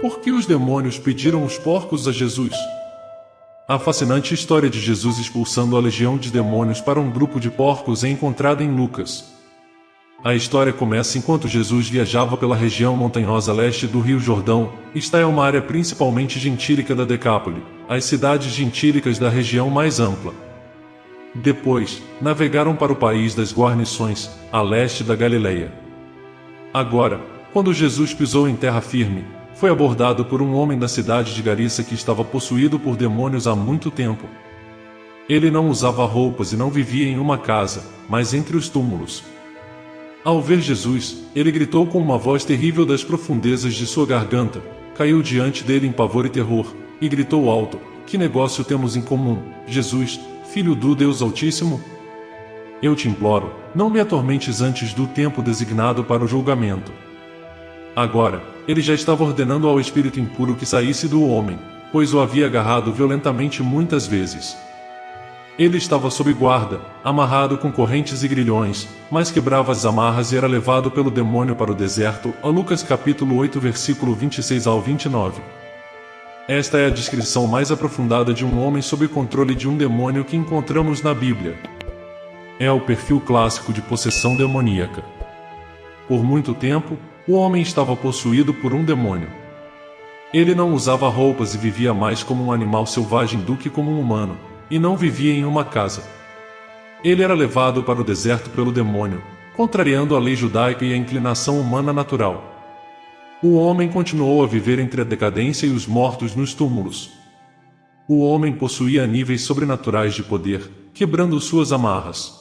Por que os demônios pediram os porcos a Jesus? A fascinante história de Jesus expulsando a legião de demônios para um grupo de porcos é encontrada em Lucas. A história começa enquanto Jesus viajava pela região montanhosa leste do Rio Jordão. Esta é uma área principalmente gentílica da Decápole, as cidades gentílicas da região mais ampla. Depois, navegaram para o país das guarnições, a leste da Galileia. Agora, quando Jesus pisou em terra firme, foi abordado por um homem da cidade de Garissa que estava possuído por demônios há muito tempo. Ele não usava roupas e não vivia em uma casa, mas entre os túmulos. Ao ver Jesus, ele gritou com uma voz terrível das profundezas de sua garganta, caiu diante dele em pavor e terror, e gritou alto: "Que negócio temos em comum, Jesus, Filho do Deus Altíssimo? Eu te imploro, não me atormentes antes do tempo designado para o julgamento." Agora, ele já estava ordenando ao espírito impuro que saísse do homem, pois o havia agarrado violentamente muitas vezes. Ele estava sob guarda, amarrado com correntes e grilhões, mas quebrava as amarras e era levado pelo demônio para o deserto. Lucas capítulo 8 versículo 26 ao 29. Esta é a descrição mais aprofundada de um homem sob controle de um demônio que encontramos na Bíblia. É o perfil clássico de possessão demoníaca. Por muito tempo, o homem estava possuído por um demônio. Ele não usava roupas e vivia mais como um animal selvagem do que como um humano, e não vivia em uma casa. Ele era levado para o deserto pelo demônio, contrariando a lei judaica e a inclinação humana natural. O homem continuou a viver entre a decadência e os mortos nos túmulos. O homem possuía níveis sobrenaturais de poder, quebrando suas amarras.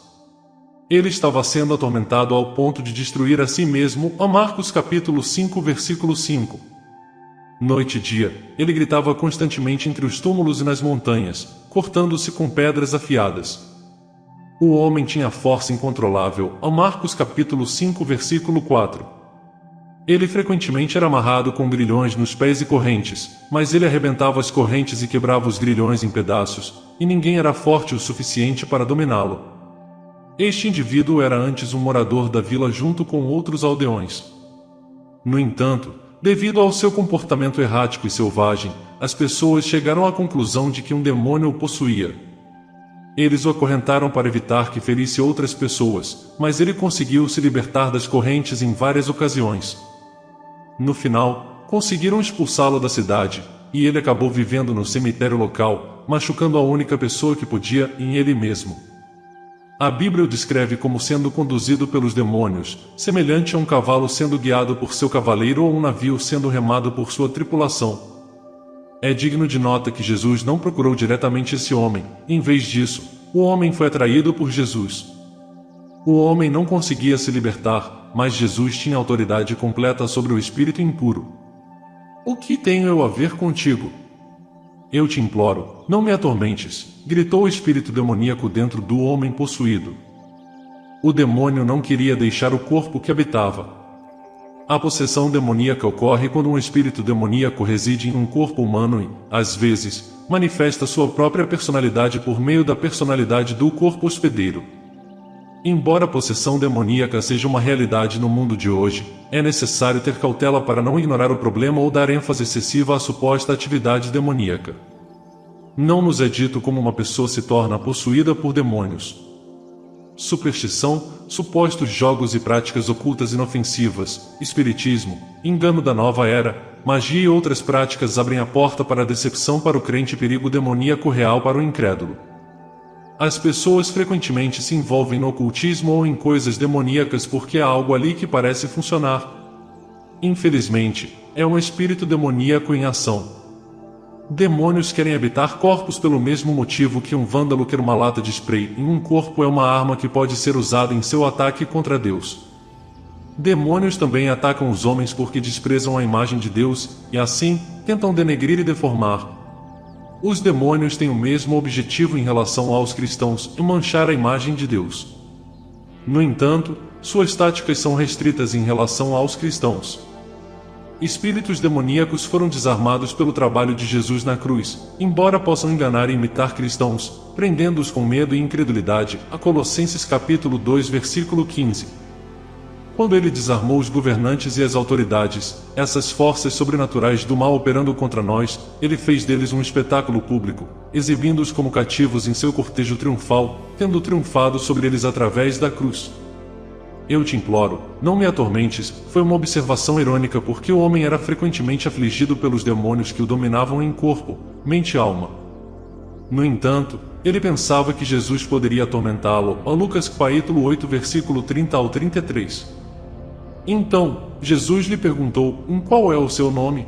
Ele estava sendo atormentado ao ponto de destruir a si mesmo. Marcos capítulo 5 versículo 5. Noite e dia, ele gritava constantemente entre os túmulos e nas montanhas, cortando-se com pedras afiadas. O homem tinha força incontrolável. Marcos capítulo 5 versículo 4. Ele frequentemente era amarrado com grilhões nos pés e correntes, mas ele arrebentava as correntes e quebrava os grilhões em pedaços, e ninguém era forte o suficiente para dominá-lo. Este indivíduo era antes um morador da vila junto com outros aldeões. No entanto, devido ao seu comportamento errático e selvagem, as pessoas chegaram à conclusão de que um demônio o possuía. Eles o acorrentaram para evitar que ferisse outras pessoas, mas ele conseguiu se libertar das correntes em várias ocasiões. No final, conseguiram expulsá-lo da cidade, e ele acabou vivendo no cemitério local, machucando a única pessoa que podia, em ele mesmo. A Bíblia o descreve como sendo conduzido pelos demônios, semelhante a um cavalo sendo guiado por seu cavaleiro ou um navio sendo remado por sua tripulação. É digno de nota que Jesus não procurou diretamente esse homem, em vez disso, o homem foi atraído por Jesus. O homem não conseguia se libertar, mas Jesus tinha autoridade completa sobre o espírito impuro. "O que tenho eu a ver contigo? Eu te imploro, não me atormentes", gritou o espírito demoníaco dentro do homem possuído. O demônio não queria deixar o corpo que habitava. A possessão demoníaca ocorre quando um espírito demoníaco reside em um corpo humano e, às vezes, manifesta sua própria personalidade por meio da personalidade do corpo hospedeiro. Embora a possessão demoníaca seja uma realidade no mundo de hoje, é necessário ter cautela para não ignorar o problema ou dar ênfase excessiva à suposta atividade demoníaca. Não nos é dito como uma pessoa se torna possuída por demônios. Superstição, supostos jogos e práticas ocultas inofensivas, espiritismo, engano da nova era, magia e outras práticas abrem a porta para a decepção para o crente e perigo demoníaco real para o incrédulo. As pessoas frequentemente se envolvem no ocultismo ou em coisas demoníacas porque há algo ali que parece funcionar. Infelizmente, é um espírito demoníaco em ação. Demônios querem habitar corpos pelo mesmo motivo que um vândalo quer uma lata de spray em um corpo é uma arma que pode ser usada em seu ataque contra Deus. Demônios também atacam os homens porque desprezam a imagem de Deus, e assim, tentam denegrir e deformar. Os demônios têm o mesmo objetivo em relação aos cristãos, manchar a imagem de Deus. No entanto, suas táticas são restritas em relação aos cristãos. Espíritos demoníacos foram desarmados pelo trabalho de Jesus na cruz, embora possam enganar e imitar cristãos, prendendo-os com medo e incredulidade. Colossenses capítulo 2 versículo 15. Quando ele desarmou os governantes e as autoridades, essas forças sobrenaturais do mal operando contra nós, ele fez deles um espetáculo público, exibindo-os como cativos em seu cortejo triunfal, tendo triunfado sobre eles através da cruz. Eu te imploro, não me atormentes, foi uma observação irônica porque o homem era frequentemente afligido pelos demônios que o dominavam em corpo, mente e alma. No entanto, ele pensava que Jesus poderia atormentá-lo, Lucas capítulo 8 versículo 30 ao 33. Então, Jesus lhe perguntou, qual é o seu nome?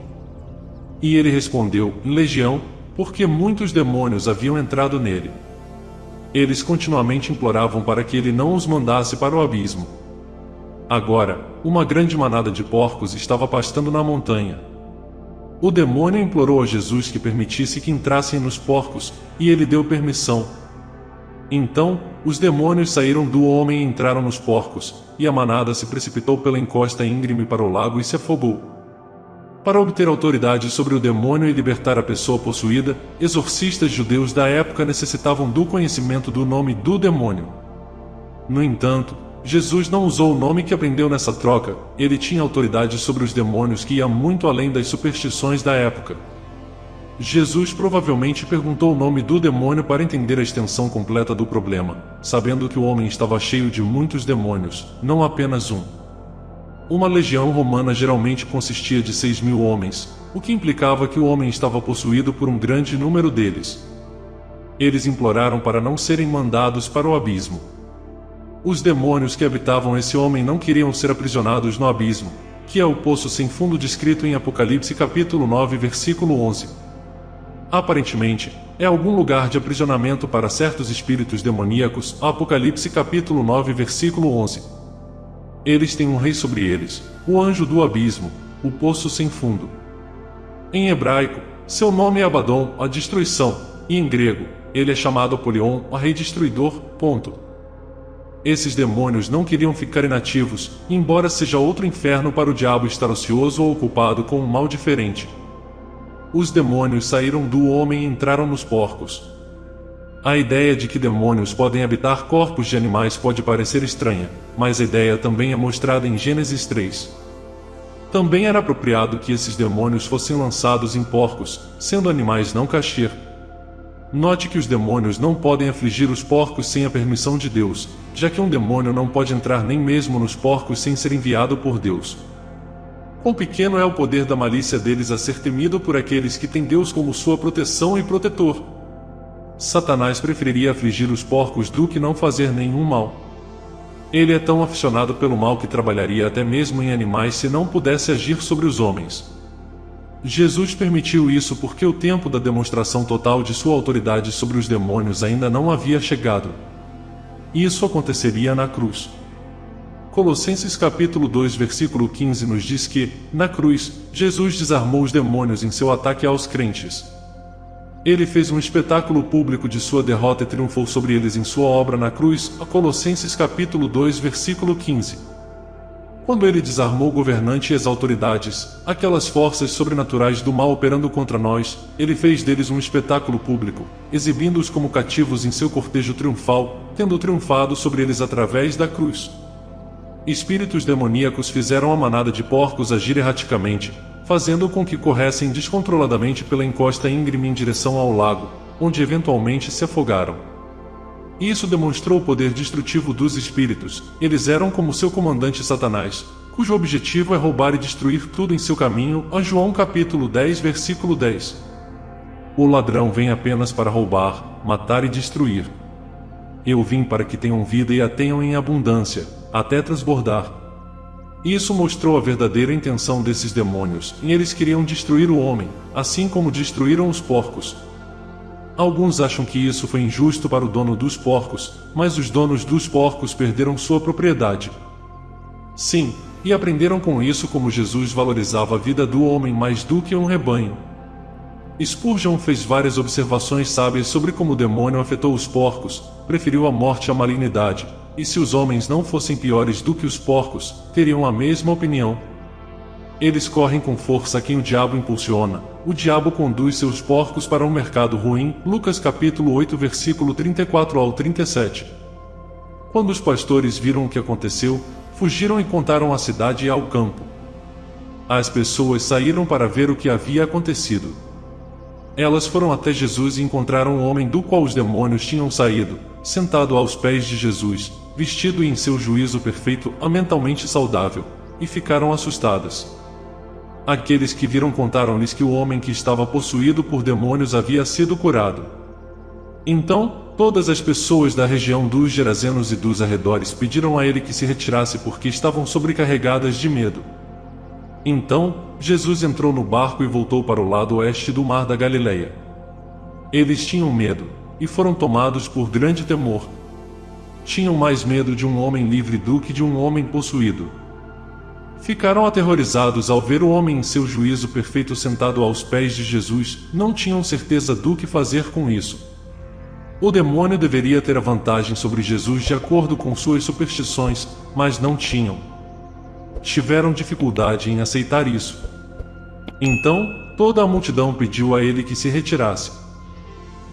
E ele respondeu, Legião, porque muitos demônios haviam entrado nele. Eles continuamente imploravam para que ele não os mandasse para o abismo. Agora, uma grande manada de porcos estava pastando na montanha. O demônio implorou a Jesus que permitisse que entrassem nos porcos, e ele deu permissão. Então, os demônios saíram do homem e entraram nos porcos, e a manada se precipitou pela encosta íngreme para o lago e se afogou. Para obter autoridade sobre o demônio e libertar a pessoa possuída, exorcistas judeus da época necessitavam do conhecimento do nome do demônio. No entanto, Jesus não usou o nome que aprendeu nessa troca, ele tinha autoridade sobre os demônios que ia muito além das superstições da época. Jesus provavelmente perguntou o nome do demônio para entender a extensão completa do problema, sabendo que o homem estava cheio de muitos demônios, não apenas um. Uma legião romana geralmente consistia de 6.000 homens, o que implicava que o homem estava possuído por um grande número deles. Eles imploraram para não serem mandados para o abismo. Os demônios que habitavam esse homem não queriam ser aprisionados no abismo, que é o poço sem fundo descrito em Apocalipse capítulo 9 versículo 11. Aparentemente, é algum lugar de aprisionamento para certos espíritos demoníacos, Apocalipse capítulo 9 versículo 11. Eles têm um rei sobre eles, o anjo do abismo, o poço sem fundo. Em hebraico, seu nome é Abaddon, a destruição, e em grego, ele é chamado Apolion, a rei destruidor, ponto. Esses demônios não queriam ficar inativos, embora seja outro inferno para o diabo estar ocioso ou ocupado com um mal diferente. Os demônios saíram do homem e entraram nos porcos. A ideia de que demônios podem habitar corpos de animais pode parecer estranha, mas a ideia também é mostrada em Gênesis 3. Também era apropriado que esses demônios fossem lançados em porcos, sendo animais não kasher. Note que os demônios não podem afligir os porcos sem a permissão de Deus, já que um demônio não pode entrar nem mesmo nos porcos sem ser enviado por Deus. Quão pequeno é o poder da malícia deles a ser temido por aqueles que têm Deus como sua proteção e protetor. Satanás preferiria afligir os porcos do que não fazer nenhum mal. Ele é tão aficionado pelo mal que trabalharia até mesmo em animais se não pudesse agir sobre os homens. Jesus permitiu isso porque o tempo da demonstração total de sua autoridade sobre os demônios ainda não havia chegado. Isso aconteceria na cruz. Colossenses capítulo 2 versículo 15 nos diz que, na cruz, Jesus desarmou os demônios em seu ataque aos crentes. Ele fez um espetáculo público de sua derrota e triunfou sobre eles em sua obra na cruz, a Colossenses capítulo 2 versículo 15. Quando ele desarmou o governante e as autoridades, aquelas forças sobrenaturais do mal operando contra nós, ele fez deles um espetáculo público, exibindo-os como cativos em seu cortejo triunfal, tendo triunfado sobre eles através da cruz. Espíritos demoníacos fizeram a manada de porcos agir erraticamente, fazendo com que corressem descontroladamente pela encosta íngreme em direção ao lago, onde eventualmente se afogaram. Isso demonstrou o poder destrutivo dos espíritos. Eles eram como seu comandante Satanás, cujo objetivo é roubar e destruir tudo em seu caminho, a João capítulo 10 versículo 10. O ladrão vem apenas para roubar, matar e destruir. Eu vim para que tenham vida e a tenham em abundância, até transbordar. Isso mostrou a verdadeira intenção desses demônios, e eles queriam destruir o homem, assim como destruíram os porcos. Alguns acham que isso foi injusto para o dono dos porcos, mas os donos dos porcos perderam sua propriedade. Sim, e aprenderam com isso como Jesus valorizava a vida do homem mais do que um rebanho. Spurgeon fez várias observações sábias sobre como o demônio afetou os porcos, preferiu a morte à malignidade, e se os homens não fossem piores do que os porcos, teriam a mesma opinião. Eles correm com força a quem o diabo impulsiona. O diabo conduz seus porcos para um mercado ruim. Lucas capítulo 8 versículo 34 ao 37. Quando os pastores viram o que aconteceu, fugiram e contaram à cidade e ao campo. As pessoas saíram para ver o que havia acontecido. Elas foram até Jesus e encontraram o homem do qual os demônios tinham saído, sentado aos pés de Jesus, vestido e em seu juízo perfeito, mentalmente saudável, e ficaram assustadas. Aqueles que viram contaram-lhes que o homem que estava possuído por demônios havia sido curado. Então, todas as pessoas da região dos Gerazenos e dos arredores pediram a ele que se retirasse porque estavam sobrecarregadas de medo. Então, Jesus entrou no barco e voltou para o lado oeste do mar da Galileia. Eles tinham medo, e foram tomados por grande temor. Tinham mais medo de um homem livre do que de um homem possuído. Ficaram aterrorizados ao ver o homem em seu juízo perfeito sentado aos pés de Jesus, não tinham certeza do que fazer com isso. O demônio deveria ter a vantagem sobre Jesus de acordo com suas superstições, mas não tinham. Tiveram dificuldade em aceitar isso. Então, toda a multidão pediu a ele que se retirasse.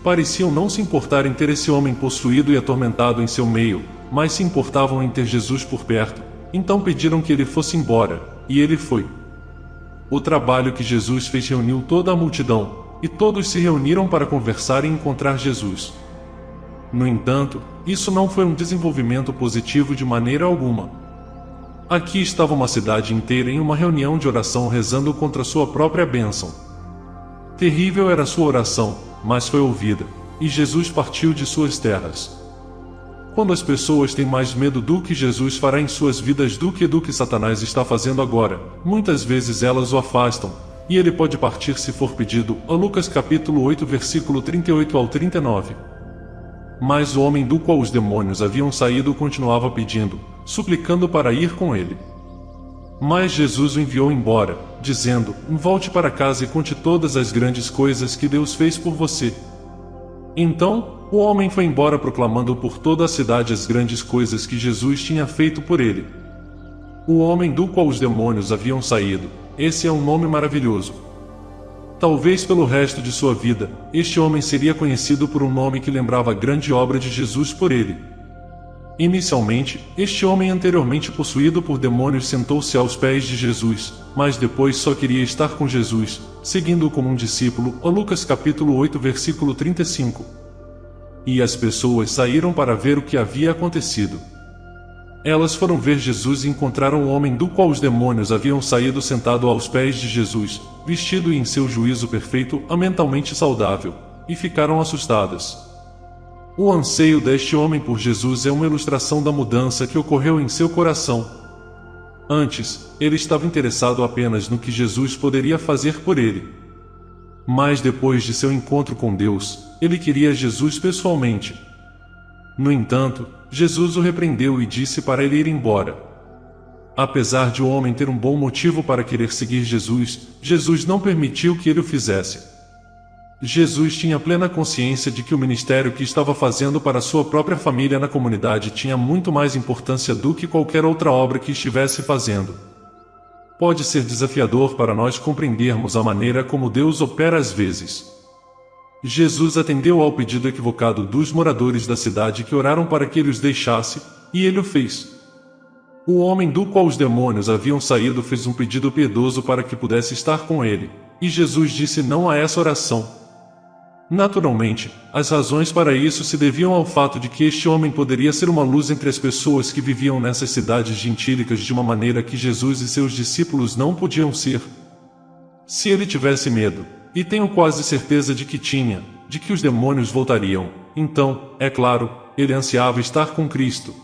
Pareciam não se importar em ter esse homem possuído e atormentado em seu meio, mas se importavam em ter Jesus por perto. Então pediram que ele fosse embora, e ele foi. O trabalho que Jesus fez reuniu toda a multidão, e todos se reuniram para conversar e encontrar Jesus. No entanto, isso não foi um desenvolvimento positivo de maneira alguma. Aqui estava uma cidade inteira em uma reunião de oração rezando contra sua própria bênção. Terrível era sua oração, mas foi ouvida, e Jesus partiu de suas terras. Quando as pessoas têm mais medo do que Jesus fará em suas vidas do que Satanás está fazendo agora, muitas vezes elas o afastam, e ele pode partir se for pedido, Lucas capítulo 8 versículo 38 ao 39. Mas o homem do qual os demônios haviam saído continuava pedindo, suplicando para ir com ele. Mas Jesus o enviou embora, dizendo, volte para casa e conte todas as grandes coisas que Deus fez por você. Então, o homem foi embora proclamando por toda a cidade as grandes coisas que Jesus tinha feito por ele. O homem do qual os demônios haviam saído, esse é um nome maravilhoso. Talvez pelo resto de sua vida, este homem seria conhecido por um nome que lembrava a grande obra de Jesus por ele. Inicialmente, este homem anteriormente possuído por demônios sentou-se aos pés de Jesus, mas depois só queria estar com Jesus, seguindo-o como um discípulo, Lucas capítulo 8 versículo 35. E as pessoas saíram para ver o que havia acontecido. Elas foram ver Jesus e encontraram o homem do qual os demônios haviam saído sentado aos pés de Jesus, vestido e em seu juízo perfeito, mentalmente saudável, e ficaram assustadas. O anseio deste homem por Jesus é uma ilustração da mudança que ocorreu em seu coração. Antes, ele estava interessado apenas no que Jesus poderia fazer por ele. Mas depois de seu encontro com Deus, ele queria Jesus pessoalmente. No entanto, Jesus o repreendeu e disse para ele ir embora. Apesar de o homem ter um bom motivo para querer seguir Jesus, Jesus não permitiu que ele o fizesse. Jesus tinha plena consciência de que o ministério que estava fazendo para sua própria família na comunidade tinha muito mais importância do que qualquer outra obra que estivesse fazendo. Pode ser desafiador para nós compreendermos a maneira como Deus opera às vezes. Jesus atendeu ao pedido equivocado dos moradores da cidade que oraram para que ele os deixasse, e ele o fez. O homem do qual os demônios haviam saído fez um pedido piedoso para que pudesse estar com ele, e Jesus disse não a essa oração. Naturalmente, as razões para isso se deviam ao fato de que este homem poderia ser uma luz entre as pessoas que viviam nessas cidades gentílicas de uma maneira que Jesus e seus discípulos não podiam ser. Se ele tivesse medo, e tenho quase certeza de que tinha, de que os demônios voltariam, então, é claro, ele ansiava estar com Cristo.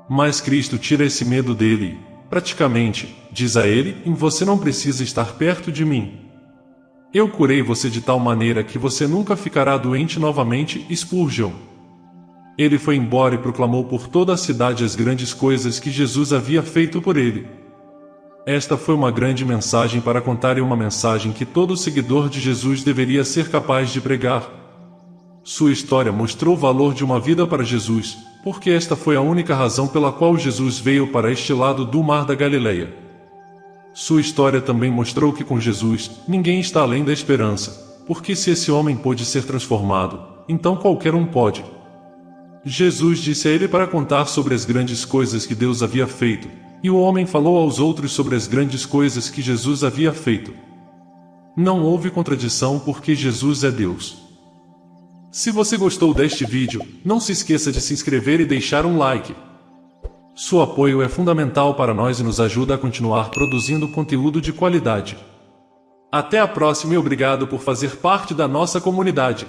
Mas Cristo tira esse medo dele, praticamente, diz a ele, você não precisa estar perto de mim. Eu curei você de tal maneira que você nunca ficará doente novamente, Spurgeon. Ele foi embora e proclamou por toda a cidade as grandes coisas que Jesus havia feito por ele. Esta foi uma grande mensagem para contar e uma mensagem que todo seguidor de Jesus deveria ser capaz de pregar. Sua história mostrou o valor de uma vida para Jesus, porque esta foi a única razão pela qual Jesus veio para este lado do mar da Galileia. Sua história também mostrou que com Jesus, ninguém está além da esperança, porque se esse homem pôde ser transformado, então qualquer um pode. Jesus disse a ele para contar sobre as grandes coisas que Deus havia feito, e o homem falou aos outros sobre as grandes coisas que Jesus havia feito. Não houve contradição porque Jesus é Deus. Se você gostou deste vídeo, não se esqueça de se inscrever e deixar um like. Seu apoio é fundamental para nós e nos ajuda a continuar produzindo conteúdo de qualidade. Até a próxima e obrigado por fazer parte da nossa comunidade.